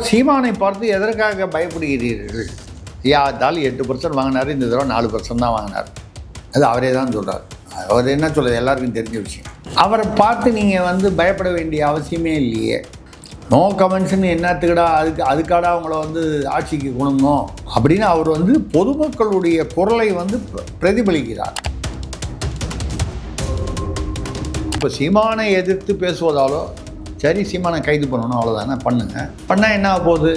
சீமானை பார்த்து எதற்காக பயப்படுகிறீர்கள்? யாத்தாலும் 8% வாங்கினார், இந்த தடவை 4% தான் வாங்கினார். அது அவரே தான் சொல்கிறார். அவர் என்ன சொல்கிறது எல்லாருக்கும் தெரிஞ்ச விஷயம். அவரை பார்த்து நீங்கள் பயப்பட வேண்டிய அவசியமே இல்லையே. நோ கமெண்ட்ஸ்ன்னு என்னத்துக்கடா அதுக்காடா அவங்கள ஆட்சிக்கு கொள்ளணும் அப்படின்னு அவர் பொதுமக்களுடைய குரலை பிரதிபலிக்கிறார். இப்போ சீமானை எதிர்த்து பேசுவதாலோ சரி சீமானை கைது பண்ணணும் அவ்வளோதானே, பண்ணால் என்ன ஆக போகுது?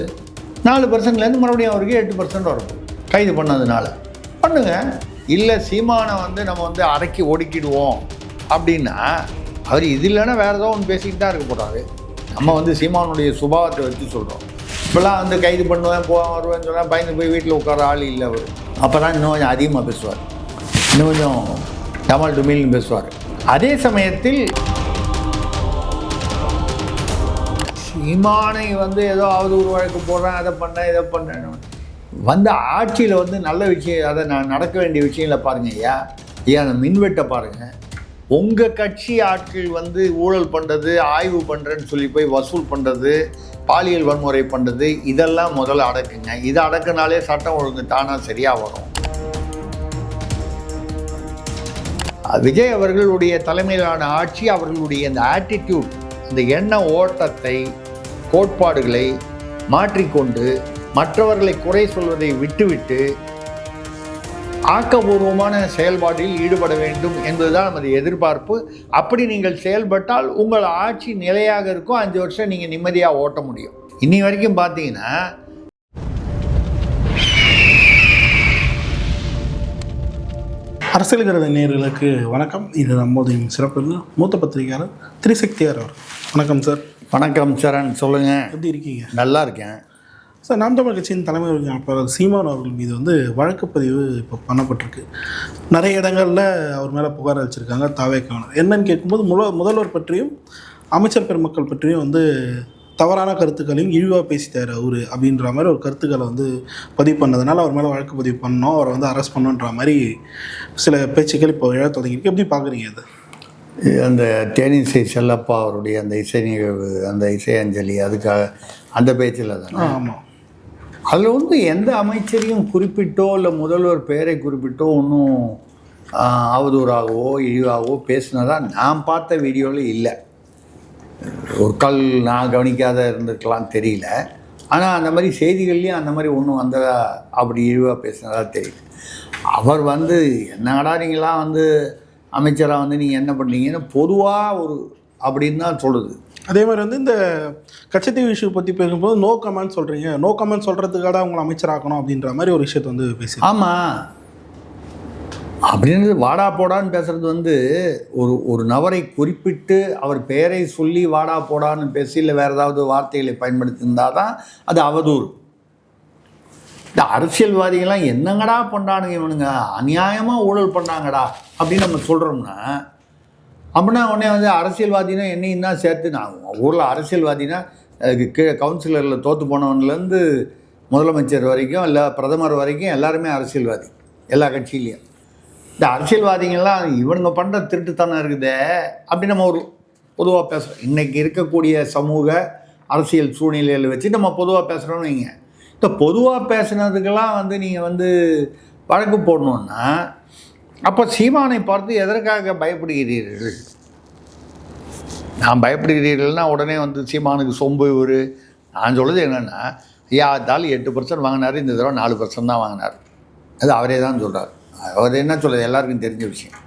4%லேருந்து மறுபடியும் அவருக்கு 8% வரும் கைது பண்ணதுனால. பண்ணுங்க. இல்லை சீமானை நம்ம அடக்கி ஒடுக்கிடுவோம் அப்படின்னா அவர் இது இல்லைன்னா வேறு ஏதோ ஒன்று பேசிக்கிட்டு தான் இருக்க போகிறாரு. நம்ம சீமானுடைய சுபாவத்தை வச்சு சொல்கிறோம். இப்போல்லாம் கைது பண்ணுவேன் போவேன் வருவேன்னு சொன்னால் பயந்து போய் வீட்டில் உட்கார ஆள் இல்லை அவர். அப்போ தான் இன்னும் கொஞ்சம் அதிகமாக பேசுவார், இன்னும் கொஞ்சம் டமால் டுமில்னு பேசுவார். அதே சமயத்தில் சீமானை ஏதோ அவதூறு வழக்கு போடுறேன், அதை பண்ணேன் இதை பண்ணேன் ஆட்சியில் நல்ல விஷயம், அதை நடக்க வேண்டிய விஷயங்களை பாருங்கள். ஐயா அந்த மின்வெட்டை பாருங்கள். உங்கள் கட்சி ஆட்கள் ஊழல் பண்ணுறது, ஆய்வு பண்ணுறேன்னு சொல்லி போய் வசூல் பண்ணுறது, பாலியல் வன்முறை பண்ணுறது, இதெல்லாம் முதல்ல அடக்குங்க. இதை அடக்குனாலே சட்டம் ஒழுங்கு தானாக சரியாக வரும். விஜய் அவர்களுடைய தலைமையிலான ஆட்சி அவர்களுடைய அந்த ஆட்டிடியூட், அந்த எண்ண ஓட்டத்தை, கோட்பாடுகளை மாற்றிக்கொண்டு மற்றவர்களை குறை சொல்வதை விட்டுவிட்டு ஆக்கபூர்வமான செயல்பாட்டில் ஈடுபட வேண்டும் என்பதுதான் நமது எதிர்பார்ப்பு. அப்படி நீங்கள் செயல்பட்டால் உங்கள் ஆட்சி நிலையாக இருக்கும். 5 வருஷம் நீங்கள் நிம்மதியாக ஓட்ட முடியும். இன்னி வரைக்கும் பார்த்தீங்கன்னா அரசியல் கருத நேயர்களுக்கு வணக்கம். இது நம்முடைய சிறப்பு மூத்த பத்திரிகையாளர் திரிசக்தியார் அவர். வணக்கம் சார். வணக்கம் சரண், சொல்லுங்கள். எப்படி இருக்கீங்க? நல்லா இருக்கேன் சார். நாம் தமிழ் கட்சியின் தலைமை ஒருங்கிணைப்பாளர் சீமான் அவர்கள் மீது வழக்குப்பதிவு இப்போ பண்ணப்பட்டிருக்கு. நிறைய இடங்களில் அவர் மேலே புகார் அளிச்சிருக்காங்க தாவேக்கான. என்னன்னு கேட்கும்போது முதல்வர் பற்றியும் அமைச்சர் பெருமக்கள் பற்றியும் தவறான கருத்துக்களையும் இழிவாக பேசிட்டார் அவர் அப்படின்ற மாதிரி ஒரு கருத்துக்களை பதிவு பண்ணதுனால அவர் மேலே வழக்கு பதிவு பண்ணோம், அவரை அரெஸ்ட் பண்ணோன்ற மாதிரி சில பேச்சுக்கள் இப்போ எழ தொடங்கியிருக்கு. எப்படி பார்க்குறீங்க அது? அந்த தேனிசை செல்லப்பா அவருடைய அந்த இசை நிகழ்வு, அந்த இசை அஞ்சலி, அதுக்காக அந்த பேச்சில் தானே? ஆமாம். அதில் எந்த அமைச்சரையும் குறிப்பிட்டோ இல்லை முதல்வர் பெயரை குறிப்பிட்டோ ஒன்றும் அவதூறாகவோ இழிவாகவோ பேசினதாக நான் பார்த்த வீடியோவில் இல்லை. ஒரு கால் நான் கவனிக்காத இருந்திருக்கலாம், தெரியல. ஆனால் அந்த மாதிரி செய்திகள்லேயும் அந்த மாதிரி ஒன்றும் வந்ததா, அப்படி இழிவாக பேசினதா தெரியல. அவர் என்னடா நீங்களாம் அமைச்சராக நீங்கள் என்ன பண்ணுறீங்கன்னு பொதுவாக அப்படின்னு தான் சொல்லுது. அதே மாதிரி இந்த கச்சத்தீவு இஷ்யூ பற்றி பேசும்போது நோ கமெண்ட் சொல்கிறீங்க, நோ கமெண்ட் சொல்கிறதுக்காக அவங்களை அமைச்சராக்கணும் அப்படின்ற மாதிரி ஒரு விஷயத்தை பேசி. ஆமாம், அப்படின்றது வாடா போடான்னு பேசுகிறது ஒரு நபரை குறிப்பிட்டு அவர் பெயரை சொல்லி வாடா போடான்னு பேசி இல்லை வேறு ஏதாவது வார்த்தைகளை பயன்படுத்தியிருந்தால் தான் அது அவதூறு. இந்த அரசியல்வாதிகள்லாம் என்னங்கடா பண்ணுறானுங்க இவனுங்க, அநியாயமாக ஊழல் பண்ணாங்கடா அப்படின்னு நம்ம சொல்கிறோம்னா, அப்படின்னா உடனே அரசியல்வாதினா என்னையும் தான் சேர்த்து நான் ஊரில் அரசியல்வாதினா கீழே கவுன்சிலரில் தோற்று போனவன்லேருந்து முதலமைச்சர் வரைக்கும் இல்லை பிரதமர் வரைக்கும் எல்லாருமே அரசியல்வாதி, எல்லா கட்சியிலையும். இந்த அரசியல்வாதிகள்லாம் இவனுங்க பண்ணுற திருட்டுத்தனம் இருக்குதே அப்படின்னு நம்ம பொதுவாக பேசுகிறோம். இன்றைக்கி இருக்கக்கூடிய சமூக அரசியல் சூழ்நிலையில் வச்சு நம்ம பொதுவாக பேசுகிறோன்னு வைங்க. இந்த பொதுவாக பேசுனதுக்கெல்லாம் நீங்கள் வழக்கு போடணுன்னா, அப்போ சீமானை பார்த்து எதற்காக பயப்படுகிறீர்கள்? நான் பயப்படுகிறீர்கள்னா உடனே சீமானுக்கு சொம்பு இவர். நான் சொல்கிறது என்னென்னா, யாத்தாலும் 8% வாங்கினார், இந்த தடவை 4% தான் வாங்கினார். அது அவரே தான் சொல்கிறார். அவர் என்ன சொல்கிறது எல்லாருக்கும் தெரிஞ்ச விஷயம்.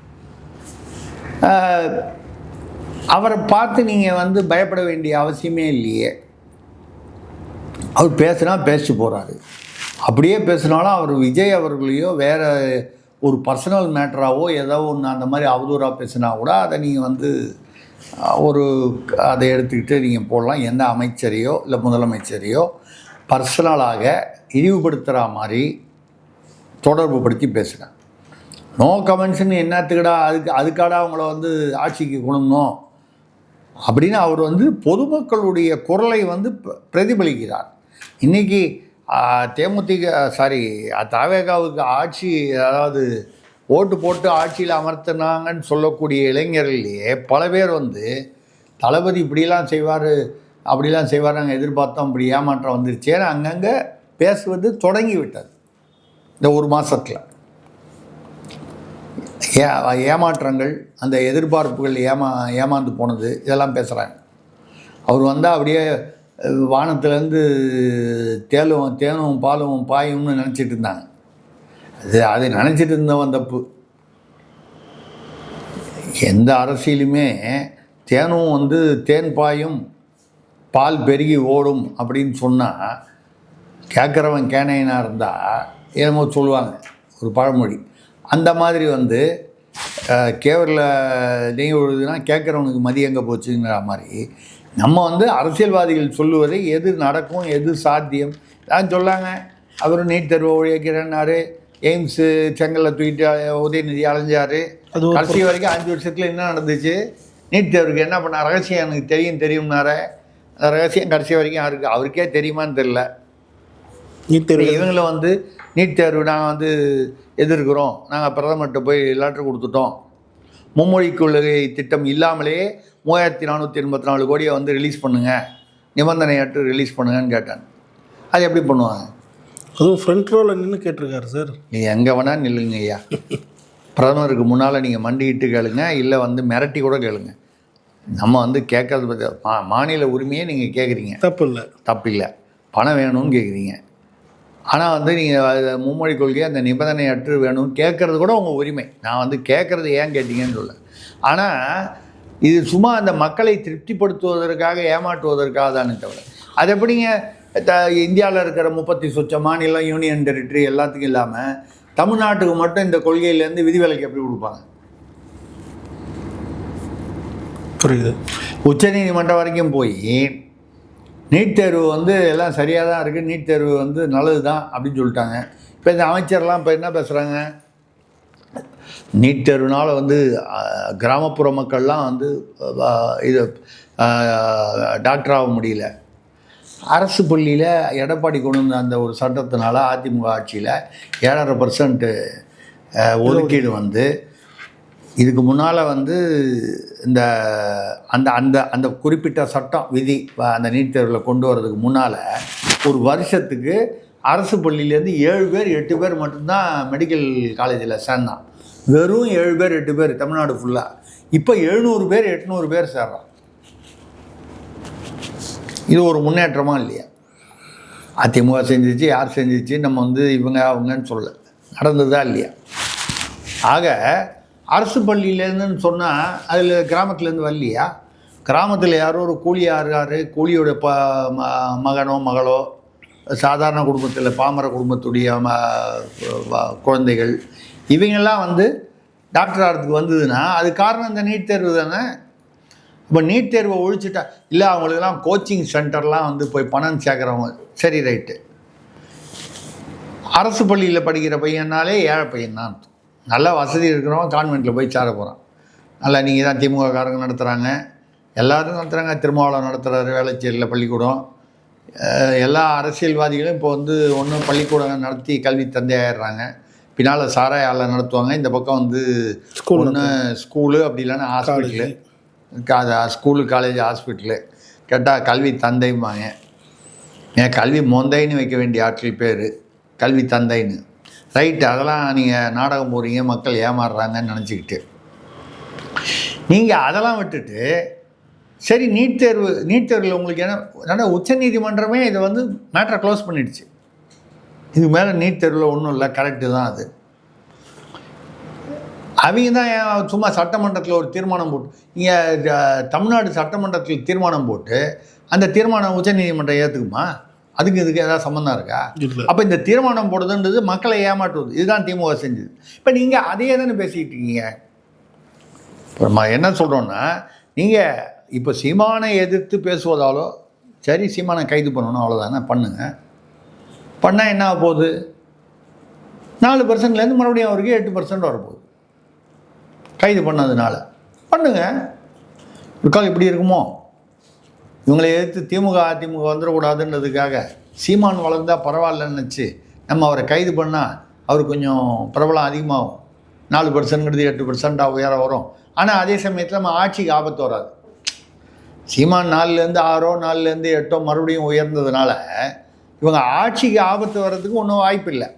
அவரை பார்த்து நீங்கள் பயப்பட வேண்டிய அவசியமே இல்லையே. அவர் பேசுனா பேசிட்டு போகிறாரு. அப்படியே பேசினாலும் அவர் விஜய் அவர்களையோ வேறு ஒரு பர்சனல் மேட்டராகவோ ஏதோ ஒன்று அந்த மாதிரி அவதூறாக பேசினா கூட அதை நீங்கள் அதை எடுத்துக்கிட்டு நீங்கள் போடலாம். எந்த அமைச்சரையோ இல்லை முதலமைச்சரையோ பர்சனலாக இழிவுபடுத்துகிற மாதிரி தொடர்பு படுத்தி பேசுகிறேன். நோ கமெண்ட்ஸ்ன்னு என்னத்துக்கடா அதுக்காடா அவங்கள ஆட்சிக்கு கொள்ளணும் அப்படின்னு அவர் பொதுமக்களுடைய குரலை பிரதிபலிக்கிறார். இன்றைக்கி தாவேகாவுக்கு ஆட்சி, அதாவது ஓட்டு போட்டு ஆட்சியில் அமர்த்தினாங்கன்னு சொல்லக்கூடிய இளைஞர்கள்லேயே பல பேர் தளபதி இப்படிலாம் செய்வார், அப்படிலாம் செய்வார், நாங்கள் எதிர்பார்த்தோம், அப்படி ஏமாற்றம் வந்துருச்சேன்னு அங்கங்கே பேசுவது தொடங்கி விட்டது. இந்த ஒரு மாதத்தில் ஏமாற்றங்கள், அந்த எதிர்பார்ப்புகள் ஏமாந்து போனது, இதெல்லாம் பேசுகிறாங்க. அவர் வந்தால் அப்படியே வானத்துலேருந்து தேனும் பாலும் பாயும்னு நினச்சிட்டு இருந்தாங்க. அது நினச்சிட்டு இருந்தவன் தப்பு. எந்த அரசியலுமே தேனும் தேன் பாயும் பால் பெருகி ஓடும் அப்படின்னு சொன்னால் கேட்குறவன் கேனையனாக இருந்தால் என்னமோ சொல்லுவாங்க ஒரு பழமொழி. அந்த மாதிரி கேவரில் நெய் விழுதுன்னா கேட்குறவனுக்கு மதி எங்கே போச்சுங்கிற மாதிரி நம்ம அரசியல்வாதிகள் சொல்லுவதை எது நடக்கும், எது சாத்தியம் தான் சொல்லாங்க. அவர் நீட் தேர்வை ஒழிக்கிறேன்னாரு, எய்ம்ஸு செங்கலில் தூக்கிட்டு உதயநிதி அலைஞ்சார். கடைசி வரைக்கும் 5 வருஷத்தில் என்ன நடந்துச்சு? நீட் தேர்வுக்கு என்ன பண்ண ரகசியம் எனக்கு தெரியும்னார. அந்த ரகசியம் கடைசி வரைக்கும் யாருக்கு அவருக்கே தெரியுமான்னு தெரில. நீட் தேர்வு இவங்களை நீட் தேர்வு நாங்கள் எதிர்க்கிறோம், நாங்கள் பிரதமர்கிட்ட போய் லெட்டர் கொடுத்துட்டோம், மும்மொழி கொள்கை திட்டம் இல்லாமலேயே 3484 கோடியை ரிலீஸ் பண்ணுங்கள், நிபந்தனையற்று ரிலீஸ் பண்ணுங்கன்னு கேட்டான். அது எப்படி பண்ணுவாங்க? அதுவும் ஃப்ரண்ட் ரோவில் நின்று கேட்டிருக்காரு சார். நீங்கள் எங்கே வேணால் நில்லுங்க ஐயா, பிரதமருக்கு முன்னால் நீங்கள் மண்டிக்கிட்டு கேளுங்க, இல்லை மிரட்டி கூட கேளுங்க. நம்ம கேட்கறது பற்றி மாநில உரிமையை நீங்கள் கேட்குறீங்க, தப்பு இல்லை, பணம் வேணும்னு கேட்குறீங்க. ஆனால் நீங்கள் மும்மொழி கொள்கையை அந்த நிபந்தனையற்று வேணும்னு கேட்குறது கூட உங்கள் உரிமை. நான் கேட்குறது ஏன் கேட்டீங்கன்னு சொல்ல. ஆனால் இது சும்மா அந்த மக்களை திருப்திப்படுத்துவதற்காக ஏமாற்றுவதற்காக தானே தவிர, அது எப்படிங்க இந்தியாவில் இருக்கிற 30 சொச்ச மாநிலம், யூனியன் டெரிட்டரி எல்லாத்துக்கும் இல்லாமல் தமிழ்நாட்டுக்கு மட்டும் இந்த கொள்கையிலேருந்து விதிவிலக்கு எப்படி கொடுப்பாங்க? புரியுது. உச்சநீதிமன்றம் வரைக்கும் போய் நீட் தேர்வு எல்லாம் சரியாக தான் இருக்குது, நீட் தேர்வு நல்லது தான் அப்படின்னு சொல்லிட்டாங்க. இப்போ இந்த அமைச்சர்லாம் இப்போ என்ன பேசுகிறாங்க? நீட் தேர்வுனால் கிராமப்புற மக்கள்லாம் இது டாக்டர் ஆக முடியல. அரசு பள்ளியில் எடப்பாடி கொண்டு வந்த அந்த ஒரு சட்டத்தினால அதிமுக ஆட்சியில் 7.5% ஒதுக்கீடு இதுக்கு முன்னால் இந்த அந்த அந்த அந்த குறிப்பிட்ட சட்டம் விதி அந்த நீட் தேர்வில் கொண்டு வரதுக்கு முன்னால் ஒரு வருஷத்துக்கு அரசு பள்ளியிலேருந்து 7 பேர் 8 பேர் மட்டும்தான் மெடிக்கல் காலேஜில் சேர்ந்தான். வெறும் 7 பேர் 8 பேர் தமிழ்நாடு ஃபுல்லாக. இப்போ 700 பேர் 800 பேர் சேர்றான். இது ஒரு முன்னேற்றமாக இல்லையா? அதிமுக செஞ்சிச்சு, யார் செஞ்சிச்சு, நம்ம இவங்க அவங்கன்னு சொல்ல, நடந்ததா இல்லையா? ஆக அரசு பள்ளியிலேருந்துன்னு சொன்னால் அதில் கிராமத்துலேருந்து வரலையா? கிராமத்தில் யாரோ ஒரு கூலி ஆறாரு, கூலியோட மகனோ மகளோ, சாதாரண குடும்பத்தில் பாமர குடும்பத்துடைய குழந்தைகள், இவங்கெல்லாம் டாக்டர் ஆகிறதுக்கு வந்ததுன்னா அது காரணம் இந்த நீட் தேர்வு தானே. இப்போ நீட் தேர்வை ஒழிச்சுட்டா இல்லை, அவங்களுக்கெல்லாம் கோச்சிங் சென்டர்லாம் போய் பணம் சேர்க்குறவங்க, சரி ரைட்டு. அரசு பள்ளியில் படிக்கிற பையனாலே ஏழை பையன் தான். நல்லா வசதி இருக்கிறவங்க கான்வெண்ட்டில் போய் சேர போகிறான். நல்லா நீங்கள் தான் திமுக காரங்க நடத்துகிறாங்க, எல்லோரும் நடத்துகிறாங்க. திருமாவளவன் நடத்துகிறாரு வேளச்சேரியில் பள்ளிக்கூடம். எல்லா அரசியல்வாதிகளும் இப்போ ஒன்றும் பள்ளிக்கூடம் நடத்தி கல்வி தந்தை ஆயிடுறாங்க. பின்னால் சாராயால நடத்துவாங்க, இந்த பக்கம் ஒன்று ஸ்கூலு, அப்படி இல்லைன்னா ஹாஸ்பிட்டலு, ஸ்கூலு காலேஜ் ஹாஸ்பிட்டலு. கேட்டால் கல்வி தந்தைம்பாங்க. ஏன் கல்வி மொந்தைன்னு வைக்க வேண்டிய ஆட்கள் பேர் கல்வி தந்தைன்னு. ரைட்டு, அதெல்லாம் நீங்கள் நாடகம் போகிறீங்க, மக்கள் ஏமாறுறாங்கன்னு நினச்சிக்கிட்டு நீங்கள் அதெல்லாம் விட்டுட்டு, சரி நீட் தேர்வில் உங்களுக்கு என்ன உச்சநீதிமன்றமே இதை மேட்டரை க்ளோஸ் பண்ணிடுச்சு. இதுக்கு மேலே நீட் தேர்வில் ஒன்றும் இல்லை, கரெக்டு தான். அது அவங்க தான் ஏன் சும்மா சட்டமன்றத்தில் ஒரு தீர்மானம் போட்டு, இங்கே தமிழ்நாடு சட்டமன்றத்தில் தீர்மானம் போட்டு அந்த தீர்மானம் உச்சநீதிமன்றம் ஏற்றுக்குமா? அதுக்கு இதுக்கு ஏதாவது சம்மந்தம் இருக்கா? அப்போ இந்த தீர்மானம் போடுறதுன்றது மக்களை ஏமாற்றுவது. இதுதான் திமுக செஞ்சது. இப்போ நீங்கள் அதையே தானே பேசிக்கிட்டு இருக்கீங்க. இப்போ நம்ம என்ன சொல்கிறோன்னா, நீங்கள் இப்போ சீமானை எதிர்த்து பேசுவதாலோ சரி, சீமானை கைது பண்ணணும் அவ்வளோதானே, பண்ணுங்க. பண்ணால் என்ன ஆக போகுது? 4%லேருந்து மறுபடியும் அவருக்கு 8% வரப்போகுது கைது பண்ணதுனால. பண்ணுங்க. பிற்காலம் இப்படி இருக்குமோ? இவங்களை எதிர்த்து திமுக அதிமுக வந்துடக்கூடாதுன்றதுக்காக சீமான் வளர்ந்தால் பரவாயில்லன்னு நினச்சி நம்ம அவரை கைது பண்ணால் அவர் கொஞ்சம் பிரபலம் அதிகமாகும். 4%ங்கிறது 8% உயர வரும். ஆனால் அதே சமயத்தில் நம்ம ஆட்சிக்கு ஆபத்து வராது. சீமான் 4லேருந்து 6 4லேருந்து 8 மறுபடியும் உயர்ந்ததுனால இவங்க ஆட்சிக்கு ஆபத்து வர்றதுக்கு ஒன்றும் வாய்ப்பு இல்லை.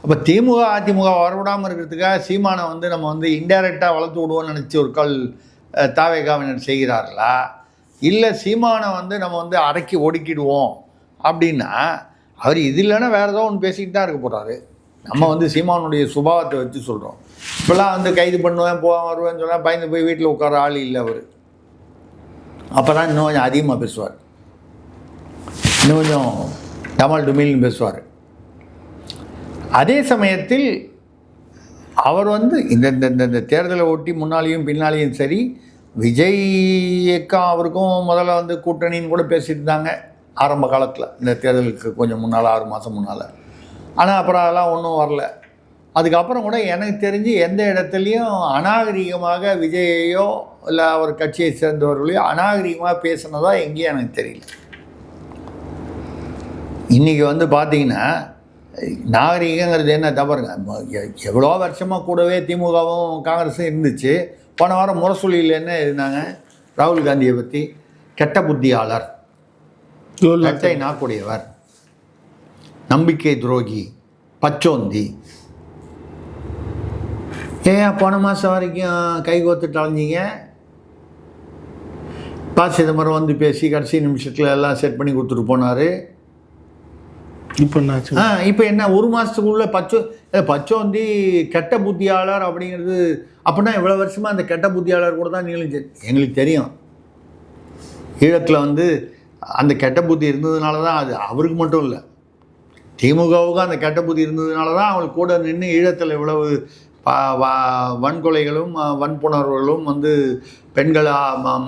அப்போ திமுக அதிமுக வரவிடாமல் இருக்கிறதுக்காக சீமானை வந்து நம்ம வந்து இன்டைரக்டாக வளர்த்து விடுவோம்னு நினச்சி ஒரு தாவேகாவினர் செய்கிறார்களா, இல்லை சீமானை வந்து நம்ம வந்து அடக்கி ஒடுக்கிடுவோம் அப்படின்னா அவர் இது இல்லைன்னா வேறு ஏதோ ஒன்று பேசிக்கிட்டு தான் இருக்க போகிறாரு. நம்ம வந்து சீமானுடைய சுபாவத்தை வச்சு சொல்கிறோம். இப்போல்லாம் வந்து கைது பண்ணுவேன் போவேன் வருவேன்னு சொன்னால் பயந்து போய் வீட்டில் உட்கார ஆள் இல்லை அவர். அப்போ தான் இன்னும் கொஞ்சம் அதிகமாக பேசுவார், இன்னும் கொஞ்சம் டமால் டுமில்னு பேசுவார். அதே சமயத்தில் அவர் வந்து இந்த தேர்தலை ஒட்டி முன்னாலேயும் பின்னாலேயும் சரி, விஜய் இயக்கம் அவருக்கும் முதல்ல வந்து கூட்டணின்னு கூட பேசிட்டு இருந்தாங்க ஆரம்ப காலத்தில், இந்த தேர்தலுக்கு கொஞ்சம் முன்னால் 6 மாதம் முன்னால். ஆனால் அப்புறம் அதெல்லாம் ஒன்றும் வரல. அதுக்கப்புறம் கூட எனக்கு தெரிஞ்சு எந்த இடத்துலையும் அநாகரிகமாக விஜயையோ இல்லை அவர் கட்சியை சேர்ந்தவர்களையோ அநாகரிகமாக பேசினதா எங்கேயும் எனக்கு தெரியல. இன்றைக்கி வந்து பார்த்திங்கன்னா நாகரிகங்கிறது என்ன தவறுங்க, எவ்வளோ வருஷமாக கூடவே திமுகவும் காங்கிரஸும் இருந்துச்சு. போன வாரம் முரசொலியில் என்ன எழுதினாங்க ராகுல் காந்தியை பற்றி, கெட்ட புத்தியாளர், கட்டை நாக்குடையவர், நம்பிக்கை துரோகி, பச்சோந்தி. ஏன் போன மாதம் வரைக்கும் கை கோத்துட்டு அலைஞ்சிங்க? சிதம்பரம் வந்து பேசி கடைசி நிமிஷத்தில் எல்லாம் செட் பண்ணி கொடுத்துட்டு போனார். இப்போ என்ன 1 மாதத்துக்குள்ளே பச்சோந்தி கெட்ட புத்தியாளர் அப்படிங்கிறது? அப்படின்னா இவ்வளோ வருஷமாக அந்த கெட்ட புத்தியாளர் கூட தான் எங்களுக்கு தெரியும். ஈழத்தில் வந்து அந்த கெட்ட புத்தி இருந்ததுனால தான், அது அவருக்கு மட்டும் இல்லை திமுகவுக்கு அந்த கெட்ட புத்தி இருந்ததுனால தான் அவங்களுக்கு கூட நின்று ஈழத்தில் இவ்வளவு வன்கொலைகளும் வன்புணர்வுகளும் வந்து பெண்களை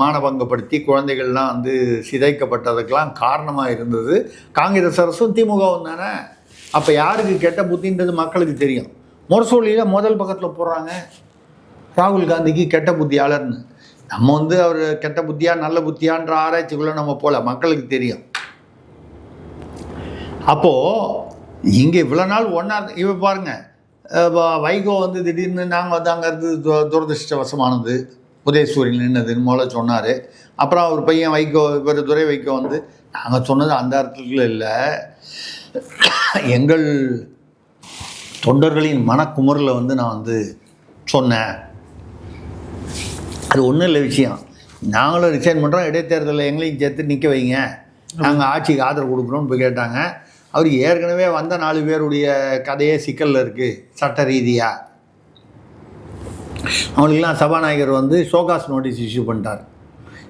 மானபங்கப்படுத்தி குழந்தைகள்லாம் வந்து சிதைக்கப்பட்டதுக்கெல்லாம் காரணமாக இருந்தது காங்கிரஸ் அரசும் திமுகவும் தானே. அப்போ யாருக்கு கெட்ட புத்தின்றது மக்களுக்கு தெரியும். முரசொலியில் முதல் பக்கத்தில் போடுறாங்க ராகுல் காந்திக்கு கெட்ட புத்தியாளர்னு. நம்ம வந்து அவர் கெட்ட புத்தியா நல்ல புத்தியான்ற ஆராய்ச்சிக்குள்ளே நம்ம போகல, மக்களுக்கு தெரியும். அப்போது இங்கே இவ்வளோ நாள் ஒன்றா இப்போ பாருங்கள், வைகோ வந்து திடீர்னு நாங்கள் வந்து அங்கே இருந்து துரதிருஷ்டவசமானது உதயசூரியன் நின்னதுன்னு முதல்ல சொன்னார். அப்புறம் அவர் பையன் வைகோ, இவர் துரை வைகோ வந்து நாங்கள் சொன்னது அந்த அர்த்தத்தில் இல்லை, எங்கள் தொண்டர்களின் மனக்குமுறில் வந்து நான் வந்து சொன்னேன், அது ஒன்றும் இல்லை விஷயம். நாங்களும் ரிசைன் பண்ணுறோம், இடைத்தேர்தலில் எங்களையும் சேர்த்து நிற்க வைங்க, நாங்கள் ஆட்சிக்கு ஆதரவு கொடுக்குறோன்னு போய் கேட்டாங்க. அவர் ஏற்கனவே வந்த 4 பேருடைய கதையே சிக்கலில் இருக்குது சட்ட ரீதியாக. அவங்களுக்கெல்லாம் சபாநாயகர் வந்து ஷோகாஸ் நோட்டீஸ் இஷ்யூ பண்ணிட்டார்.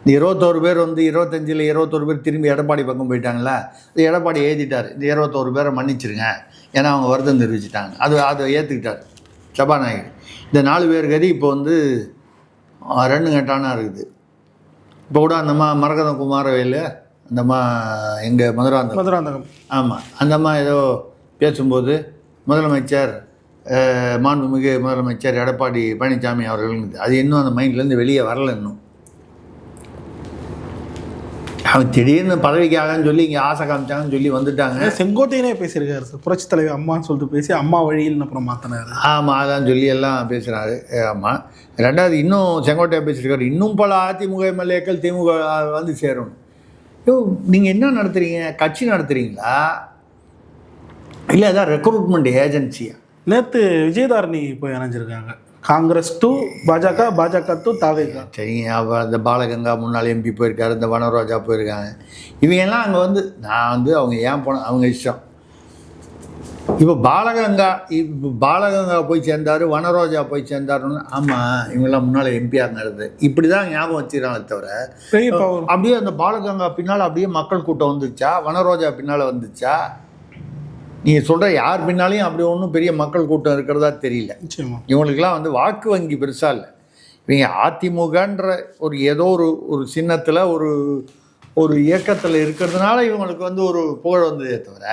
இந்த 21 பேர் வந்து 25ல் 21 பேர் திரும்பி எடப்பாடி பக்கம் போயிட்டாங்களா, அது எடப்பாடி எழுதிட்டார், இந்த 21 பேரை மன்னிச்சிருங்க ஏன்னா அவங்க வருத்தம் தெரிவிச்சிட்டாங்க. அதை ஏற்றுக்கிட்டார் சபாநாயகர். இந்த 4 பேர் கதி இப்போ வந்து 2 கட்டானா இருக்குது. இப்போ கூட அந்தம்மா மரகதம் குமாரவேலு, அந்தம்மா எங்கள் மதுராந்தகம், ஆமாம், அந்தம்மா ஏதோ பேசும்போது முதலமைச்சர் மாண்புமிகு முதலமைச்சர் எடப்பாடி பழனிசாமி அவர்கள், அது இன்னும் அந்த மைண்ட்லேருந்து வெளியே வரல. இன்னும் அவங்க திடீர்னு பதவிக்காகன்னு சொல்லி இங்கே ஆசை காமிச்சாங்கன்னு சொல்லி வந்துட்டாங்க. செங்கோட்டையனே பேசியிருக்காரு சார், புரட்சி தலைவர் அம்மான்னு சொல்லிட்டு பேசி அம்மா வழியில் அப்புறம் மாற்றினார். ஆமாம், அதான் சொல்லி எல்லாம் பேசுகிறாரு. ஆமாம், ரெண்டாவது இன்னும் செங்கோட்டையை பேசியிருக்காரு, இன்னும் பல அதிமுக எம்எல்ஏக்கள் திமுக வந்து சேரணும். நீங்கள் என்ன நடத்துகிறீங்க, கட்சி நடத்துகிறீங்களா இல்லை அதான் ரெக்ரூட்மெண்ட் ஏஜென்சியா? நேற்று விஜயதாரணி போய் இணைஞ்சிருக்காங்க, காங்கிரஸ் டு பாஜக, பாஜக டு தாவேகா. சரிங்க, அப்போ இந்த பாலகங்கா முன்னாள் எம்பி போயிருக்காரு, இந்த வனரோஜா போயிருக்காங்க. இவங்கெல்லாம் அங்கே வந்து நான் வந்து அவங்க ஏன் போன அவங்க இஷ்டம். இப்போ பாலகங்கா போய் சேர்ந்தார், வனரோஜா போய் சேர்ந்தாருன்னு. ஆமாம், இவங்கெல்லாம் முன்னால் எம்பியாக நடந்தது. இப்படி தான் ஞாபகம் வச்சுக்கிறாங்களே தவிர அப்படியே அந்த பாலகங்கா பின்னால் அப்படியே மக்கள் கூட்டம் வந்துச்சா, வனரோஜா பின்னால் வந்துச்சா, நீங்கள் சொல்கிற யார் பின்னாலையும் அப்படி ஒன்றும் பெரிய மக்கள் கூட்டம் இருக்கிறதா தெரியல. இவங்களுக்கெல்லாம் வந்து வாக்கு வங்கி பெருசாக இல்லை. இவங்க அதிமுகன்ற ஒரு ஏதோ ஒரு சின்னத்தில் ஒரு இயக்கத்தில் இருக்கிறதுனால இவங்களுக்கு வந்து ஒரு புகழ் வந்ததே தவிர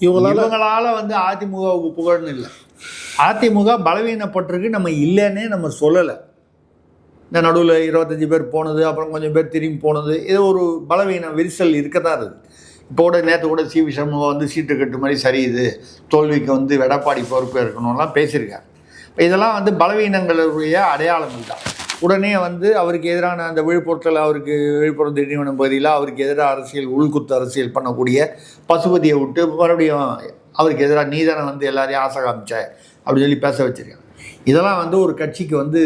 இவங்களால் வந்து அதிமுகவுக்கு புகழ்னு இல்லை. அதிமுக பலவீனப்பட்டிருக்கு, நம்ம இல்லைன்னே நம்ம சொல்லலை. இந்த நடுவில் 25 பேர் போனது, அப்புறம் கொஞ்சம் பேர் திரும்பி போனது, இது ஒரு பலவீனம் விரிசல் இருக்க தான் இருக்குது. இப்போ கூட நேற்று கூட சி.வி. சண்முகம் வந்து சீட்டு கட்டு மாதிரி சரியுது, தோல்விக்கு வந்து எடப்பாடி பொறுப்பு இருக்கணும்லாம் பேசியிருக்காங்க. இதெல்லாம் வந்து பலவீனங்களுடைய அடையாளங்கள் தான். உடனே வந்து அவருக்கு எதிரான அந்த விழுப்புரம் திண்டிவனம் பகுதியில் அவருக்கு எதிராக அரசியல் உள்குத்து அரசியல் பண்ணக்கூடிய பசுபதியை விட்டு மறுபடியும் அவருக்கு எதிராக நீதானே வந்து எல்லாரையும் ஆசை காமிச்ச அப்படின்னு சொல்லி பேச வச்சுருக்காங்க. இதெல்லாம் வந்து ஒரு கட்சிக்கு வந்து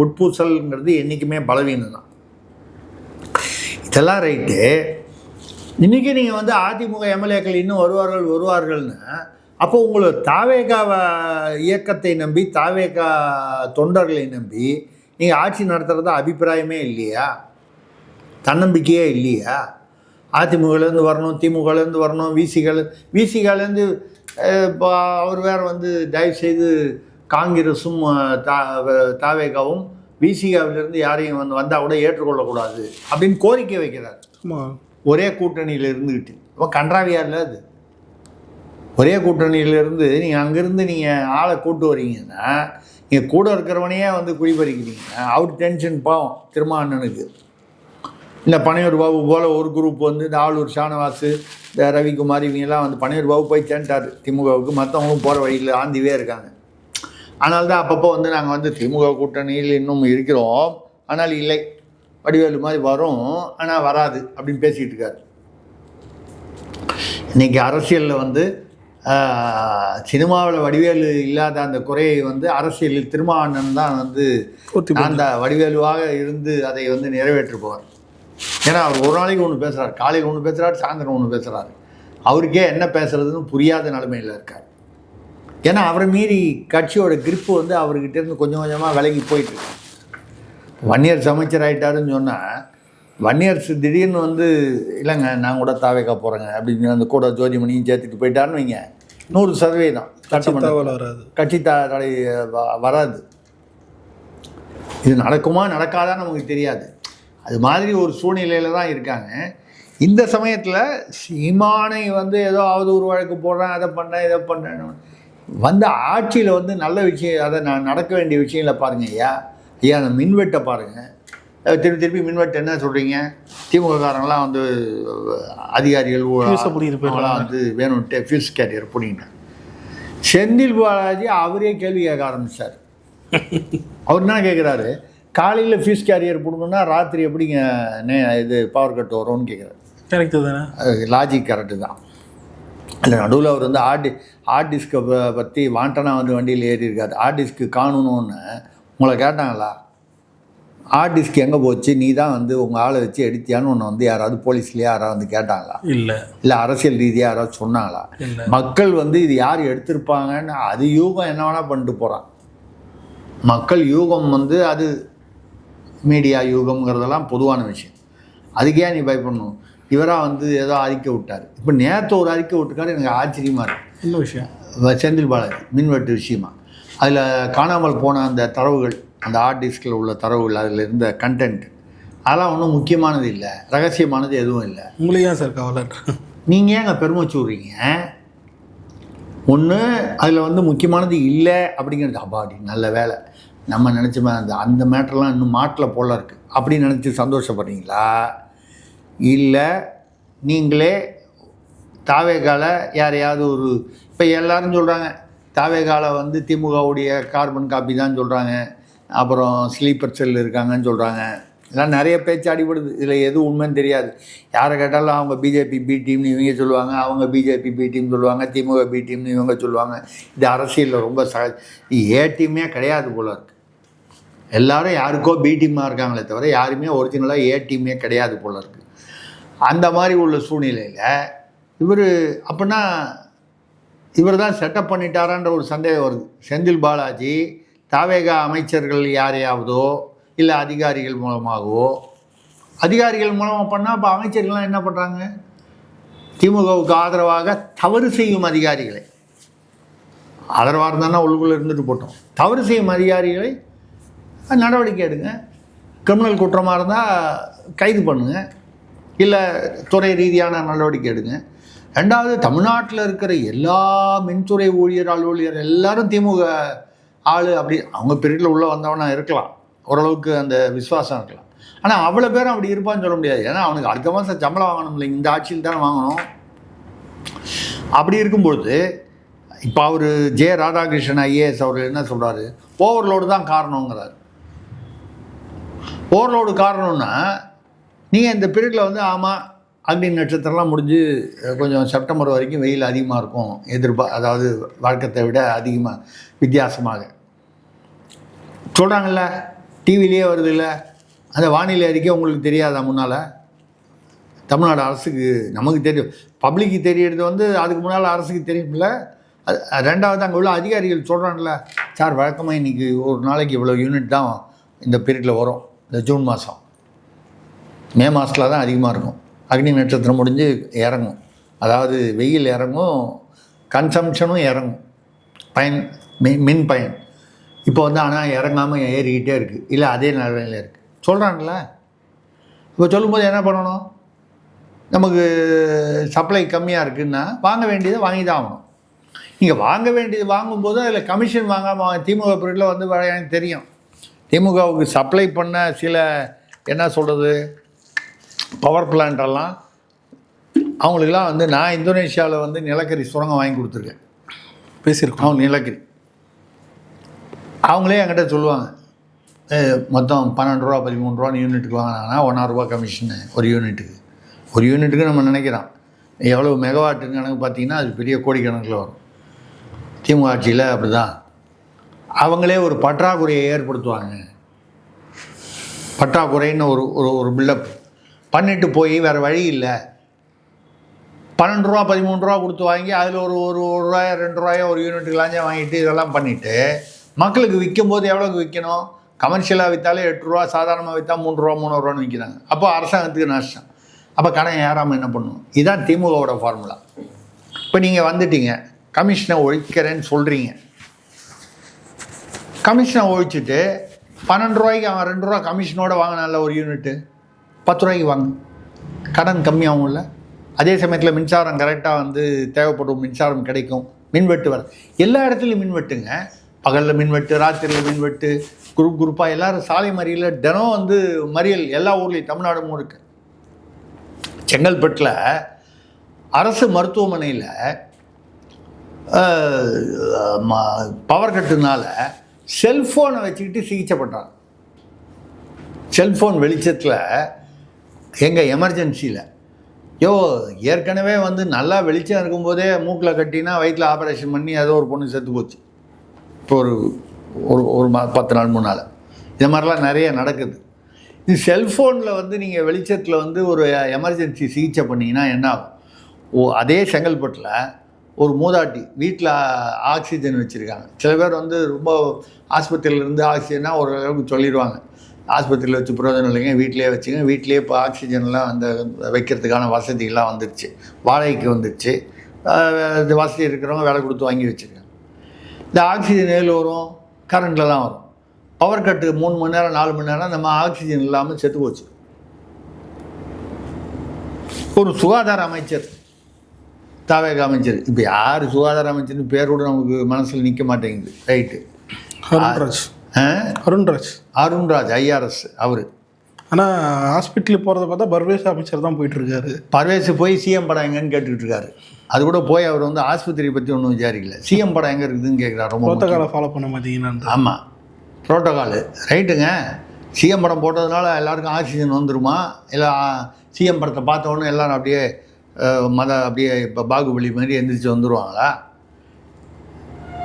உட்பூசல்ங்கிறது என்றைக்குமே பலவீனம் தான். இதெல்லாம் ரைட்டு. இன்றைக்கி நீங்கள் வந்து அதிமுக எம்எல்ஏக்கள் இன்னும் வருவார்கள்னு அப்போ உங்களை தாவேகா இயக்கத்தை நம்பி தாவேகா தொண்டர்களை நம்பி நீங்கள் ஆட்சி நடத்துகிறதா அபிப்பிராயமே இல்லையா? தன்னம்பிக்கையே இல்லையா? அதிமுகலேருந்து வரணும், திமுகலேருந்து வரணும், விசிகாலேருந்து இப்போ அவர் வேறு வந்து தயவுசெய்து காங்கிரஸும் தாவேகாவும் விசிகாவிலேருந்து யாரையும் வந்தால் கூட ஏற்றுக்கொள்ளக்கூடாது அப்படின்னு கோரிக்கை வைக்கிறார். ஒரே கூட்டணியில் இருந்துக்கிட்டு இப்போ கன்றாவியா இல்லை அது. ஒரே கூட்டணியிலேருந்து நீங்கள் அங்கேருந்து நீங்கள் ஆளை கூட்டு வரீங்கன்னா நீங்கள் கூட இருக்கிறவனையே வந்து குடிபறிக்கிறீங்கன்னா அவர் டென்ஷன் பாவம் திருமாவண்ணனுக்கு. இல்லை பனையூர் பாபு போல் ஒரு குரூப் வந்து இந்த ஆளூர் ஷானவாசு, இந்த ரவிக்குமார் இவங்கெல்லாம் வந்து பனையூர் பாபு போய் சேர்ந்துட்டார் திமுகவுக்கு. மற்றவங்களும் போகிற வழியில் ஆந்திவே இருக்காங்க. அதனால தான் அப்பப்போ வந்து நாங்கள் வந்து திமுக கூட்டணியில் இன்னும் இருக்கிறோம், ஆனால் இல்லை வடிவேலு மாதிரி வரும் ஆனால் வராது அப்படின்னு பேசிகிட்டு இருக்காரு. இன்றைக்கி அரசியலில் வந்து சினிமாவில் வடிவேலு இல்லாத அந்த குறையை வந்து அரசியலில் திருமாவண்ணன் தான் வந்து அந்த வடிவேலுவாக இருந்து அதை வந்து நிறைவேற்றுப்பவர். ஏன்னா அவர் ஒரு நாளைக்கு ஒன்று பேசுகிறார், காலையில் ஒன்று பேசுகிறார், சாயந்தரம் ஒன்று பேசுகிறாரு. அவருக்கே என்ன பேசுகிறதுன்னு புரியாத நிலைமையில் இருக்கார். ஏன்னா அவரை மீறி கட்சியோட கிரிப்பு வந்து அவர்கிட்டேருந்து கொஞ்சம் கொஞ்சமாக விலகி போயிட்டுருக்கு. வன்னியர் அமைச்சர் ஆகிட்டாருன்னு சொன்னால் வன்னியர்ஸ் திடீர்னு வந்து இல்லைங்க நான் கூட தாவேக்கா போகிறேங்க அப்படின்னு அந்த கூட ஜோதிமணியும் சேர்த்துட்டு போயிட்டாருன்னு வைங்க, 100% சட்டமன்ற வராது, கட்சி தடை வராது. இது நடக்குமா நடக்காதான்னு நமக்கு தெரியாது. அது மாதிரி ஒரு சூழ்நிலையில் தான் இருக்காங்க. இந்த சமயத்தில் சீமானை வந்து ஏதோ அவதூறு வழக்கு போடுறேன், அதை பண்ணுறேன், இதை பண்ணுறேன் வந்து ஆட்சியில் வந்து நல்ல விஷயம், அதை நடக்க வேண்டிய விஷயங்களை பாருங்கள். ஐயா அந்த மின்வெட்டை பாருங்கள். திருப்பி மின்வெட்டு என்ன சொல்கிறீங்க? திமுககாரங்களாம் வந்து அதிகாரிகள் வந்து வேணும்ட்டு ஃபியூஸ் கேரியர் பண்ணிட்டேன். செந்தில் பாலாஜி அவரே கேள்வி கேட்க ஆரம்பித்தார். அவர் என்ன கேட்குறாரு, காலையில் ஃபியூஸ் கேரியர் போடணுன்னா ராத்திரி எப்படிங்க இது பவர் கட் வரும்னு கேட்குறாரு. கரெக்டு தானே? லாஜிக் கரெக்டு தான். இல்லை நடுவில் அவர் வந்து ஹார்ட் டிஸ்கை பற்றி வாண்டனாக வந்து வண்டியில் ஏறி இருக்காரு. ஹார்ட் டிஸ்க்கு காணணுன்னு உங்களை கேட்டாங்களா? ஹார்ட் டிஸ்க் எங்கே போச்சு, நீ தான் வந்து உங்கள் ஆளை வச்சு எடுத்தியான்னு ஒன்று வந்து யாராவது போலீஸ்லேயே யாராவது வந்து கேட்டாங்களா? இல்லை அரசியல் ரீதியாக யாராவது சொன்னாங்களா? மக்கள் வந்து இது யார் எடுத்திருப்பாங்கன்னு அது யூகம் என்ன வேணால் பண்ணிட்டு போகிறான். மக்கள் யூகம் வந்து அது மீடியா யூகம்ங்கிறதெல்லாம் பொதுவான விஷயம். அதுக்கே நீ பயப்படணும். இவராக வந்து ஏதோ அறிக்கை விட்டார். இப்போ நேற்று ஒரு அறிக்கை விட்டுக்காரு, எனக்கு ஆச்சரியமாக இருக்குது. என்ன விஷயம்? செந்தில் பாலாஜி மின்வெட்டு விஷயமா. அதில் காணாமல் போன அந்த தரவுகள், அந்த ஹார்ட் டிஸ்கில் உள்ள தரவுகள், அதில் இருந்த கண்டென்ட் அதெல்லாம் ஒன்றும் முக்கியமானது இல்லை, ரகசியமானது எதுவும் இல்லை. உங்களுக்கு ஏன் சார் கவலை? நீங்கள் ஏங்க பெருமைச்சு விட்றீங்க? ஒன்று அதில் வந்து முக்கியமானது இல்லை அப்படிங்கிறது. அப்பாடி நல்ல வேலை, நம்ம நினச்ச அந்த மேட்டர்லாம் இன்னும் மாட்டில் போல இருக்குது அப்படின்னு நினச்சி சந்தோஷப்படுறீங்களா? இல்லை நீங்களே தாவேகால யாரையாவது ஒரு இப்போ எல்லோரும் சொல்கிறாங்க தாவேகால வந்து திமுகவுடைய கார்பன் காப்பி தான் சொல்கிறாங்க, அப்புறம் ஸ்லீப்பர் செல் இருக்காங்கன்னு சொல்கிறாங்க. இதெல்லாம் நிறைய பேச்சு அடிபடுது. இதில் எது உண்மைன்னு தெரியாது. யாரை கேட்டாலும் அவங்க பிஜேபி பி டீம்னு இவங்க சொல்லுவாங்க, அவங்க பிஜேபி பி டீம் சொல்லுவாங்க, திமுக பி டீம்னு இவங்க சொல்லுவாங்க. இது அரசியலில் ரொம்ப ஏ டீமே கிடையாது போல இருக்குது. எல்லோரும் யாருக்கோ பி டீமாக இருக்காங்களே தவிர யாருமே ஒரிஜினலாக ஏ டீமே கிடையாது போல இருக்குது. அந்த மாதிரி உள்ள சூழ்நிலையில் அப்படின்னா இவர் தான் செட்டப் பண்ணிட்டாரான்ற ஒரு சந்தேகம் வருது. செந்தில் பாலாஜி தாவேகா அமைச்சர்கள் யாரையாவதோ இல்லை அதிகாரிகள் மூலமாகவோ, அதிகாரிகள் மூலமாக பண்ணால் இப்போ அமைச்சர்கள்லாம் என்ன பண்ணுறாங்க? திமுகவுக்கு ஆதரவாக தவறு செய்யும் அதிகாரிகளை, ஆதரவாக இருந்தானா உள்ளுக்குள்ளே இருந்துட்டு போட்டோம், தவறு செய்யும் அதிகாரிகளை நடவடிக்கை எடுங்க. கிரிமினல் குற்றமாக இருந்தால் கைது பண்ணுங்கள், இல்லை துறை ரீதியான நடவடிக்கை எடுங்க. ரெண்டாவது, தமிழ்நாட்டில் இருக்கிற எல்லா மின்துறை அலுவலர் எல்லாரும் திமுக ஆள் அப்படி அவங்க பீரியடில் உள்ளே வந்தவனா இருக்கலாம், ஓரளவுக்கு அந்த விசுவாசம் இருக்கலாம். ஆனால் அவ்வளோ பேரும் அப்படி இருப்பான்னு சொல்ல முடியாது. ஏன்னா அவனுக்கு அடுத்த மாதம் சம்பளம் வாங்கணும் இல்லை, இந்த ஆட்சியில் தானே வாங்கணும். அப்படி இருக்கும்பொழுது இப்போ அவர் ஜே ராதாகிருஷ்ணன் ஐஏஎஸ் அவர் என்ன சொல்கிறாரு? ஓவர்லோடு தான் காரணங்கிறார். ஓவர்லோடு காரணம்னா நீங்கள் இந்த பீரியடில் வந்து ஆமாம் அக்னி நட்சத்திரம்லாம் முடிஞ்சு கொஞ்சம் செப்டம்பர் வரைக்கும் வெயில் அதிகமாக இருக்கும், அதாவது வழக்கத்தை விட அதிகமாக வித்தியாசமாக சொல்கிறாங்கல்ல, டிவிலேயே வருது இல்லை, அந்த வானிலை அறிக்கை உங்களுக்கு தெரியாதா? முன்னால் தமிழ்நாடு அரசுக்கு நமக்கு தெரியும், பப்ளிக்கு தெரியறது வந்து அதுக்கு முன்னால் அரசுக்கு தெரியும்ல. அது ரெண்டாவது அங்கே உள்ள அதிகாரிகள் சொல்கிறாங்கல்ல, சார் வழக்கமாக இன்றைக்கி ஒரு நாளைக்கு இவ்வளோ யூனிட் தான் இந்த பீரியடில் வரும், இந்த ஜூன் மாதம் மே மாதத்தில் தான் அதிகமாக இருக்கும், அக்னி நட்சத்திரம் முடிஞ்சு இறங்கும், அதாவது வெயில் இறங்கும், கன்சம்ஷனும் இறங்கும், மின் பயன் இப்போ வந்து ஆனால் இறங்காமல் ஏறிக்கிட்டே இருக்குது, இல்லை அதே நிலையில் இருக்குது சொல்கிறாங்கல்ல. இப்போ சொல்லும்போது என்ன பண்ணணும்? நமக்கு சப்ளை கம்மியாக இருக்குதுன்னா வாங்க வேண்டியதை வாங்கி தான் ஆகணும். நீங்கள் வாங்க வேண்டியது வாங்கும்போது அதில் கமிஷன் வாங்காமல் திமுக பீரியடில் வந்து எனக்கு தெரியும், திமுகவுக்கு சப்ளை பண்ண சில என்ன சொல்கிறது பவர் பிளான்ட்டெல்லாம் அவங்களுக்கெல்லாம் வந்து நான் இந்தோனேஷியாவில் வந்து நிலக்கரி சுரங்கம் வாங்கி கொடுத்துருக்கேன், பேசியிருக்கோம். அவங்க நிலக்கரி அவங்களே என்கிட்ட சொல்லுவாங்க, மொத்தம் 12 ரூபா 13 ரூபான்னு யூனிட்டுக்கு வாங்கினாங்கன்னா 1.5 ரூபா கமிஷனு ஒரு யூனிட்டுக்கு நம்ம நினைக்கிறோம் எவ்வளோ மெகாவாட்டுன்னு கணக்கு பார்த்தீங்கன்னா அது பெரிய கோடிக்கணக்கில் வரும். திமுக ஆட்சியில் அப்படி தான் அவங்களே ஒரு பற்றாக்குறையை ஏற்படுத்துவாங்க, பற்றாக்குறைன்னு ஒரு பில்டப் பண்ணிட்டு போய் வேறு வழி இல்லை 12 ரூபா 13 ரூபா கொடுத்து வாங்கி அதில் ஒரு ரூபாயோ 2 ரூபாயோ ஒரு யூனிட்டுக்கு லாஞ்சம் வாங்கிட்டு இதெல்லாம் பண்ணிவிட்டு மக்களுக்கு விற்கும் போது எவ்வளோக்கு விற்கணும்? கமர்ஷியலாக விற்றாலே 8 ரூபா, சாதாரணமாக விற்றா 3 ரூபா 3 ரூபான்னு விற்கிறாங்க. அப்போ அரசாங்கத்துக்கு நஷ்டம். அப்போ கடன் ஏறாமல் என்ன பண்ணணும்? இதுதான் திமுகவோட ஃபார்முலா. இப்போ நீங்கள் வந்துட்டீங்க, கமிஷனை ஒழிக்கிறேன்னு சொல்கிறீங்க, கமிஷனை ஒழிச்சிட்டு 12 ரூபாய்க்கு அவன் 2 ரூபா கமிஷனோடு வாங்கினால ஒரு யூனிட்டு 10 ரூபாய்க்கு வாங்க, கடன் கம்மியாகும்ல. அதே சமயத்தில் மின்சாரம் கரெக்டாக வந்து தேவைப்படும் மின்சாரம் கிடைக்கும், மின்வெட்டு வர எல்லா இடத்துலையும் மின்வெட்டுங்க, பகலில் மின்வெட்டு, ராத்திரியில் மின்வெட்டு, குரூப்பாக எல்லோரும் சாலை மறியலில் தினம் வந்து மறியல் எல்லா ஊர்லேயும் தமிழ்நாடு முழுக்க. செங்கல்பட்டில் அரசு மருத்துவமனையில் பவர் கட்டுனால செல்ஃபோனை வச்சுக்கிட்டு சிகிச்சை பண்ணுறாங்க. செல்ஃபோன் வெளிச்சத்தில் எங்கள் எமர்ஜென்சியில் ஏற்கனவே வந்து நல்லா வெளிச்சம் இருக்கும்போதே மூக்கில் கட்டினா வயிற்றில் ஆப்ரேஷன் பண்ணி ஏதோ ஒரு பொண்ணு செத்து போச்சு. இப்போ ஒரு 10 நாள் முன்னால் இது மாதிரிலாம் நிறைய நடக்குது. இது செல்ஃபோனில் வந்து நீங்கள் வெளிச்சத்தில் வந்து ஒரு எமர்ஜென்சி சிகிச்சை பண்ணிங்கன்னா என்ன ஆகும்? அதே செங்கல்பட்டில் ஒரு மூதாட்டி வீட்டில் ஆக்சிஜன் வச்சுருக்காங்க. சில பேர் வந்து ரொம்ப ஆஸ்பத்திரியிலேருந்து ஆக்சிஜன்னா ஒரு அளவுக்கு சொல்லிடுவாங்க, ஆஸ்பத்திரியில் வச்சு பிரயோஜனம் இல்லைங்க, வீட்டிலே வச்சுங்க. வீட்டிலே இப்போ ஆக்சிஜன்லாம் அந்த வைக்கிறதுக்கான வசதிகள்லாம் வந்துடுச்சு, வாடகைக்கு வந்துடுச்சு. வசதி இருக்கிறவங்க வேலை கொடுத்து வாங்கி வச்சுருக்காங்க. இந்த ஆக்சிஜன் எதில் வரும்? கரண்ட்டில் தான் வரும். பவர் கட்டு 3 மணி நேரம் 4 மணி நேரம் நம்ம ஆக்சிஜன் இல்லாமல் செத்து போச்சு. ஒரு சுகாதார அமைச்சர், தாவேக அமைச்சர், இப்போ யார் சுகாதார அமைச்சர்னு பேரோடு நமக்கு மனசில் நிற்க மாட்டேங்குது. ரைட்டு, அருண்ராஜ் ஐஆர்எஸ் அவர். ஆனால் ஹாஸ்பிட்டலுக்கு போகிறத பார்த்தா பர்வேஸ் அமைச்சர் தான் போயிட்டுருக்காரு. பர்வேஸ் போய் சிஎம் படம் எங்கன்னு கேட்டுக்கிட்டு இருக்காரு. அது கூட போய் அவர் வந்து ஆஸ்பத்திரியை பற்றி ஒன்றும் விசாரிக்கல, சிஎம் படம் எங்கே இருக்குதுன்னு கேட்குறாரு. ரொம்ப புரோட்டோகாலை ஃபாலோ பண்ண மாட்டீங்கன்னா? ஆமாம், புரோட்டோகாலு ரைட்டுங்க. சிஎம் படம் போட்டதுனால எல்லாருக்கும் ஆக்சிஜன் வந்துருமா? இல்லை சிஎம் படத்தை பார்த்தோன்னே எல்லோரும் அப்படியே அப்படியே இப்போ பாகுபலி மாதிரி எந்திரிச்சு வந்துடுவாங்களா?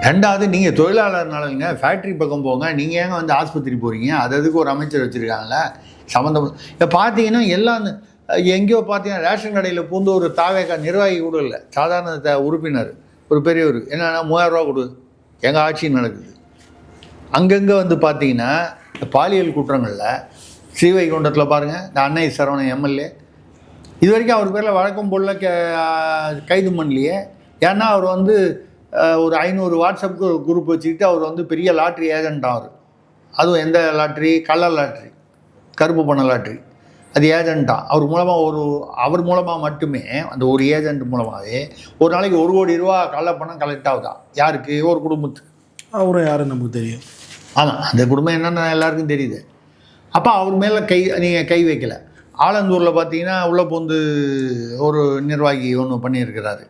ரெண்டாவது, நீங்கள் தொழிலாளர்னாலுங்க ஃபேக்ட்ரி பக்கம் போங்க, நீங்கள் ஏங்க வந்து ஆஸ்பத்திரி போகிறீங்க? அதுக்கு ஒரு அமைச்சர் வச்சுருக்காங்களே சம்மந்தம். இப்போ பார்த்தீங்கன்னா எல்லாம் எங்கேயோ பார்த்தீங்கன்னா ரேஷன் கடையில் பூந்து ஒரு தாவேக்கா நிர்வாகி கூட இல்லை, சாதாரண உறுப்பினர் ஒரு பெரியவர், என்னென்னா 3000 ரூபா கொடு, எங்கள் ஆட்சி நடக்குது. அங்கங்கே வந்து பார்த்தீங்கன்னா பாலியல் குற்றங்களில் ஸ்ரீவைகுண்டத்தில் பாருங்கள், இந்த அன்னை சரவணன் எம்எல்ஏ இது வரைக்கும் அவர் பேரில் வழக்கம் போல் கைது பண்ணலையே. ஏன்னா அவர் வந்து ஒரு 500 வாட்ஸ்அப்புக்கு ஒரு குரூப் வச்சுக்கிட்டு அவர் வந்து பெரிய லாட்ரி ஏஜென்ட்டாக அவர். அதுவும் எந்த லாட்ரி? கலர் லாட்ரி, கருப்பு பண லாட்ரி. அது ஏஜென்ட்டாக அவர் மூலமாக மட்டுமே, அந்த ஒரு ஏஜென்ட் மூலமாகவே ஒரு நாளைக்கு 1 கோடி ரூபா கள்ள பணம் கலெக்ட் ஆகுதா? யாருக்கு? ஒரு குடும்பத்துக்கு. அவரும் யாரும் நமக்கு தெரியும். ஆமாம், அந்த குடும்பம் என்னென்னு எல்லாருக்கும் தெரியுது. அப்போ அவர் மேலே நீங்கள் கை வைக்கலை. ஆலந்தூரில் பார்த்தீங்கன்னா உள்ளே பூந்து ஒரு நிர்வாகி ஒன்று பண்ணியிருக்கிறாரு.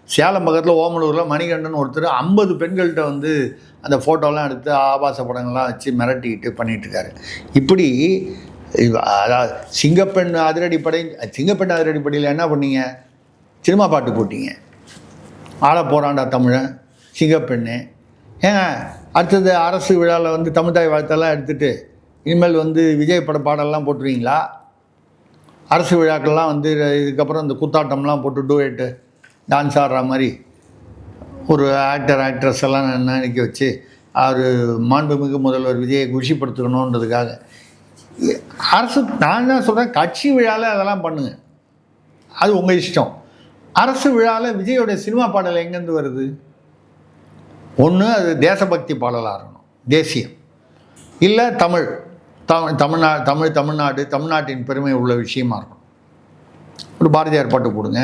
சேலம் பக்கத்தில் ஓமலூரில் மணிகண்டன் ஒருத்தர் 50 பெண்கள்கிட்ட வந்து அந்த ஃபோட்டோலாம் எடுத்து ஆபாச படங்கள்லாம் வச்சு மிரட்டிக்கிட்டு பண்ணிகிட்ருக்காரு. இப்படி அதாவது சிங்கப்பெண் அதிரடிப்படையில் என்ன பண்ணீங்க? சினிமா பாட்டு போட்டீங்க. ஆள போகிறான்டா தமிழன், சிங்கப்பெண்ணு. ஏங்க அடுத்தது அரசு விழாவில் வந்து தமிழ்தாய் வாழ்த்தெல்லாம் எடுத்துகிட்டு இனிமேல் வந்து விஜய் பட பாடலாம் போட்டுருவீங்களா? அரசு விழாக்கள்லாம் வந்து இதுக்கப்புறம் இந்த குத்தாட்டம்லாம் போட்டு டூயட்டு டான்ஸ் ஆடுற மாதிரி ஒரு ஆக்ட்ரஸ் எல்லாம் நினைக்க வச்சு அவர் மாண்புமிகு முதல்வர் விஜயை குஷிப்படுத்தணுன்றதுக்காக அரசு, நான் தான் சொல்கிறேன், கட்சி விழாவில் அதெல்லாம் பண்ணுங்க, அது உங்கள் இஷ்டம். அரசு விழாவில் விஜயோடைய சினிமா பாடல் எங்கேருந்து வருது? ஒன்று அது தேசபக்தி பாடலாக இருக்கணும், தேசியம், இல்லை தமிழ்நாட்டின் பெருமை உள்ள விஷயமா இருக்கணும். ஒரு பாரதியார் பாட்டு போடுங்க,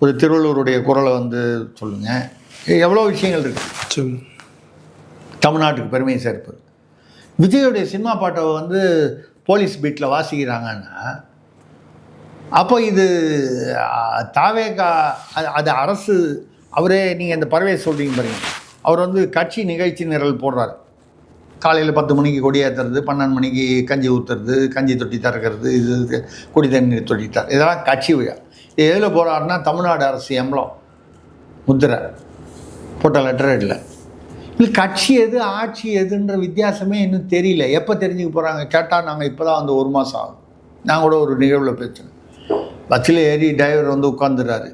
ஒரு திருவள்ளுவருடைய குரலை வந்து சொல்லுங்கள். எவ்வளோ விஷயங்கள் இருக்குது தமிழ்நாட்டுக்கு பெருமையை சேர்ப்பது. விஜயோடைய சினிமா பாட்டை வந்து போலீஸ் பீட்டில் வாசிக்கிறாங்கன்னா அப்போ இது தாவேகா, அது அரசு. அவரே நீங்கள் இந்த பறவையை சொல்கிறீங்க பாருங்க, அவர் வந்து கட்சி நிகழ்ச்சி நிரல் போடுறாரு. காலையில் 10 மணிக்கு கொடியேற்றுறது, 12 மணிக்கு கஞ்சி ஊற்றுறது, கஞ்சி தொட்டி திறக்கிறது, இது குடி தண்ணீர் தொட்டி இதெல்லாம் கட்சி விழா. இது எதில் போகிறாருன்னா தமிழ்நாடு அரசு எம்பளம் முத்திரை போட்ட லெட்டர் இல்லை. இல்லை கட்சி எது ஆட்சி எதுன்ற வித்தியாசமே இன்னும் தெரியல. எப்போ தெரிஞ்சுக்க போகிறாங்க கேட்டால் நாங்கள் இப்போ தான் வந்து 1 மாதம் ஆகும். நான் கூட ஒரு நிகழ்வில் பேசுகிறேன். பஸ்ஸில் ஏறி டிரைவர் வந்து உட்காந்துடுறாரு,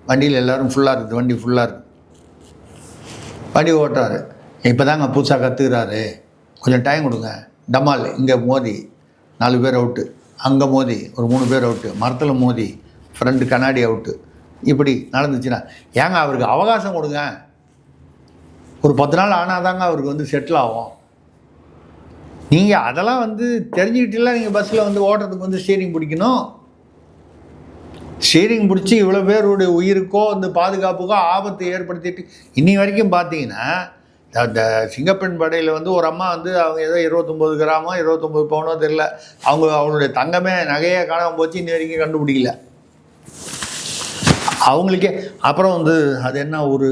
வண்டியில் எல்லோரும் ஃபுல்லாக இருக்குது, வண்டி ஃபுல்லாக இருக்குது, வண்டி ஓட்டுறாரு. இப்போ தாங்க புதுசாக கற்றுக்கிறாரு, கொஞ்சம் டைம் கொடுங்க. டமால் இங்கே மோதி 4 பேர் அவுட்டு, அங்கே மோதி ஒரு 3 பேர் அவுட்டு, மரத்தில் மோதி ஃப்ரெண்டு கண்ணாடி அவுட்டு, இப்படி நடந்துச்சுன்னா ஏங்க அவருக்கு அவகாசம் கொடுங்க. ஒரு 10 நாள் ஆனால் தாங்க அவருக்கு வந்து செட்டில் ஆகும். நீங்கள் அதெல்லாம் வந்து தெரிஞ்சுக்கிட்டுலாம் நீங்கள் பஸ்ஸில் வந்து ஓட்டுறதுக்கு வந்து ஸ்டீரிங் பிடிக்கணும். ஸ்டீரிங் பிடிச்சி இவ்வளோ பேருடைய உயிருக்கோ அந்த பாதுகாப்புக்கோ ஆபத்தை ஏற்படுத்திட்டு இன்னி வரைக்கும் பார்த்தீங்கன்னா அந்த சிங்கப்பெண் படையில் வந்து ஒரு அம்மா வந்து அவங்க ஏதோ 29 கிராமோ 29 பவுனோ தெரில, அவங்களுடைய தங்கமே நகையே காணாமல் போச்சு, இன்னி வரைக்கும் கண்டுபிடிக்கல அவங்களுக்கே. அப்புறம் வந்து அது என்ன ஊர்,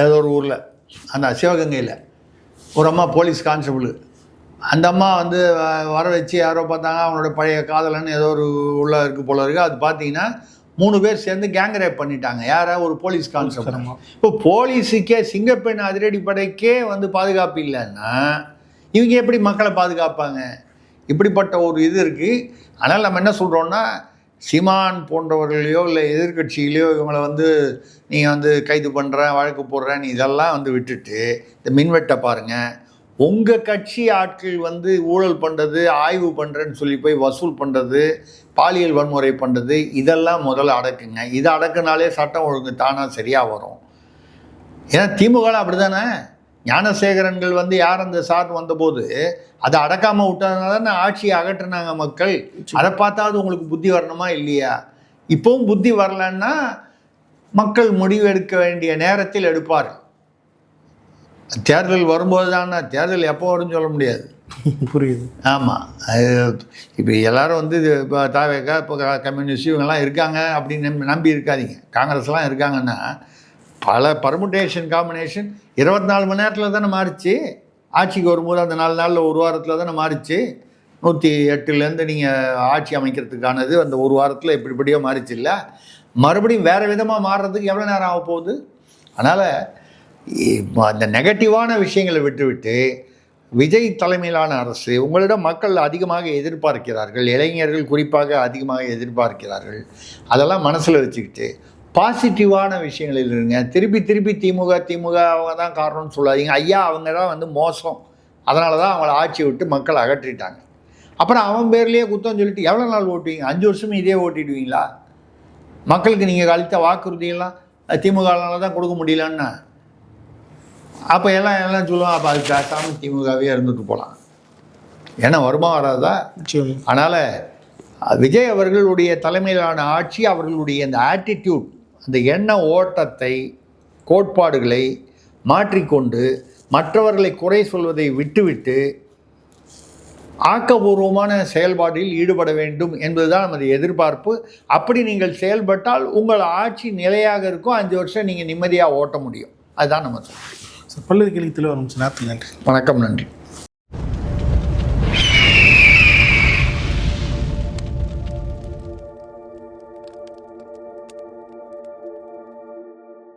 ஏதோ ஒரு ஊரில் அந்த சிவகங்கையில் ஒரு அம்மா போலீஸ் கான்ஸ்டபிள், அந்த அம்மா வந்து வர வச்சு யாரோ பார்த்தாங்க, அவங்களோட பழைய காதலன்னு ஏதோ ஒரு உள்ள இருக்குது போல இருக்குது. அது பார்த்தீங்கன்னா 3 பேர் சேர்ந்து கேங் ரேப் பண்ணிட்டாங்க. யாரா? ஒரு போலீஸ் கான்ஸ்டபிள். இப்போ போலீஸுக்கே சிங்கப்பெண் அதிரடிப்படைக்கே வந்து பாதுகாப்பு இல்லைன்னா இவங்க எப்படி மக்களை பாதுகாப்பாங்க? இப்படிப்பட்ட ஒரு இது இருக்குது. அதனால் நம்ம என்ன சொல்கிறோன்னா, சீமான் போன்றவர்களையோ இல்லை எதிர்கட்சிகளையோ இவங்களை வந்து நீங்கள் வந்து கைது பண்ணுறேன், வழக்கு போடுறேன்னு இதெல்லாம் வந்து விட்டுட்டு இந்த மின்வெட்டை பாருங்கள். உங்கள் கட்சி ஆட்கள் வந்து ஊழல் பண்ணுறது, ஆய்வு பண்ணுறேன்னு சொல்லி போய் வசூல் பண்ணுறது, பாலியல் வன்முறை பண்ணுறது, இதெல்லாம் முதல்ல அடக்குங்க. இதை அடக்குனாலே சட்டம் ஒழுங்கு தானாக சரியாக வரும். ஏன்னா திமுகலாம் அப்படி தானே. ஞானசேகரன்கள் வந்து யார் அந்த சார் வந்தபோது அதை அடக்காமல் விட்டதுனால தானே ஆட்சியை அகற்றினாங்க மக்கள். அதை பார்த்தாவது உங்களுக்கு புத்தி வரணுமா இல்லையா? இப்போவும் புத்தி வரலன்னா மக்கள் முடிவு எடுக்க வேண்டிய நேரத்தில் எடுப்பார். தேர்தல் வரும்போது தானே, தேர்தல் எப்போ வரும்னு சொல்ல முடியாது. புரியுது. ஆமாம், இப்போ எல்லோரும் வந்து இப்போ தாவேக்கா, இப்போ கம்யூனிஸ்ட் இவங்கெல்லாம் இருக்காங்க அப்படின்னு நம்பி இருக்காதீங்க. காங்கிரஸ்லாம் இருக்காங்கன்னா பல பர்முடேஷன் காம்பினேஷன் 24 மணி நேரத்தில் தானே மாறிச்சு. ஆட்சிக்கு வரும்போது அந்த 4 நாளில் 1 வாரத்தில் தானே மாறிச்சு. 108லேருந்து நீங்கள் ஆட்சி அமைக்கிறதுக்கானது அந்த 1 வாரத்தில் இப்படிப்படியோ மாறிச்சு இல்லை. மறுபடியும் வேறு விதமாக மாறுறதுக்கு எவ்வளோ நேரம் ஆக போகுது? அதனால் அந்த நெகட்டிவான விஷயங்களை விட்டுவிட்டு விஜய் தலைமையிலான அரசு, உங்களிடம் மக்கள் அதிகமாக எதிர்பார்க்கிறார்கள், இளைஞர்கள் குறிப்பாக அதிகமாக எதிர்பார்க்கிறார்கள். அதெல்லாம் மனசில் வச்சுக்கிட்டு பாசிட்டிவான விஷயங்களில் இருங்க. திருப்பி திமுக அவங்க தான் காரணம்னு சொல்லாதீங்க. ஐயா அவங்க தான் வந்து மோசம், அதனால தான் அவங்கள ஆட்சி விட்டு மக்கள் அகற்றிட்டாங்க. அப்புறம் அவன் பேர்லேயே குத்தம் சொல்லிட்டு எவ்வளோ நாள் ஓட்டுவீங்க? 5 வருஷமும் இதே ஓட்டிடுவீங்களா? மக்களுக்கு நீங்கள் அளித்த வாக்குறுதியெல்லாம் திமுகனால தான் கொடுக்க முடியலன்னா அப்போ எல்லாம் சொல்லுவான். அப்போ அது பேசாமல் திமுகவே இருந்துட்டு போகலாம். ஏன்னா வருமா வராதா? அதனால் விஜய் அவர்களுடைய தலைமையிலான ஆட்சி, அவர்களுடைய அந்த ஆட்டிடியூட், அந்த எண்ண ஓட்டத்தை, கோட்பாடுகளை மாற்றிக்கொண்டு மற்றவர்களை குறை சொல்வதை விட்டுவிட்டு ஆக்கபூர்வமான செயல்பாட்டில் ஈடுபட வேண்டும் என்பதுதான் நமது எதிர்பார்ப்பு. அப்படி நீங்கள் செயல்பட்டால் உங்கள் ஆட்சி நிலையாக இருக்கும். 5 வருஷம் நீங்கள் நிம்மதியாக ஓட்ட முடியும். அதுதான் நம்ம சொல்லுவோம். பல்வேறு கேள்வி தெளிவாக நன்றி. வணக்கம், நன்றி.